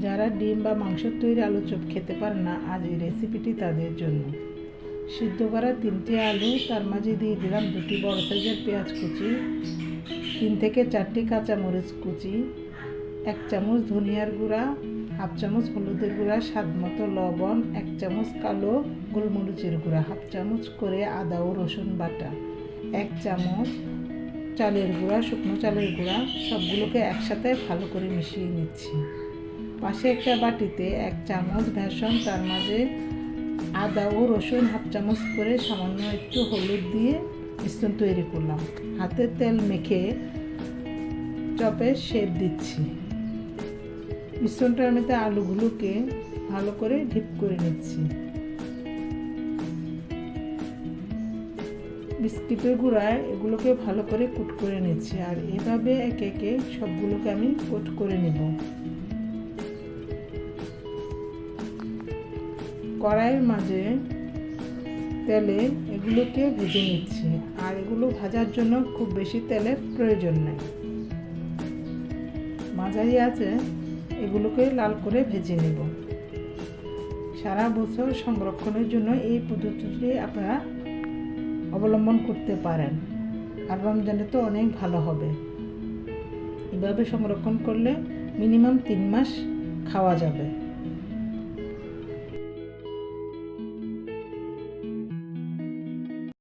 যারা ডিম বা মাংসের তৈরি আলু চপ খেতে পারে না, আজ এই রেসিপিটি তাদের জন্য। সিদ্ধ করা 3টি আলু, তার মাঝে দিয়ে দিলাম 2টি বড় সাইজের পেঁয়াজ কুচি, 3 থেকে 4টি কাঁচামরিচ কুচি, 1 চামচ ধনিয়ার গুঁড়া, 1/2 চামচ হলুদের গুঁড়া, স্বাদ মতো লবণ, 1 চামচ কালো গোলমরিচের গুঁড়া, 1/2 চামচ করে আদা ও রসুন বাটা, 1 চামচ চালের গুঁড়া, শুকনো চালের গুঁড়া। সবগুলোকে একসাথে ভালো করে মিশিয়ে নিচ্ছি। পাশে একটা বাটিতে 1 চামচ বেসন, তার মাঝে আদা ও রসুন 1/2 চামচ করে সামান্য একটু হলুদ দিয়ে মিশ্রণ তৈরি করলাম। হাতে তেল মেখে চপের শেপ দিচ্ছি। মিশ্রণটার মধ্যে আলুগুলোকে ভালো করে ডিপ করে নিচ্ছি। বিস্কিটের গুঁড়ায় এগুলোকে ভালো করে কুট করে নিচ্ছি, আর এভাবে একে একে সবগুলোকে আমি কুট করে নেব। কড়াইয়ের মাঝে তেলে এগুলোকে ভেজে নিচ্ছি, আর এগুলো ভাজার জন্য খুব বেশি তেলের প্রয়োজন নেই। মাঝারি আছে এগুলোকে লাল করে ভেজে নেব। সারা বছর সংরক্ষণের জন্য এই পদ্ধতিটি আপনারা অবলম্বন করতে পারেন, আর রমজানে তো অনেক ভালো হবে। এভাবে সংরক্ষণ করলে মিনিমাম 3 মাস খাওয়া যাবে।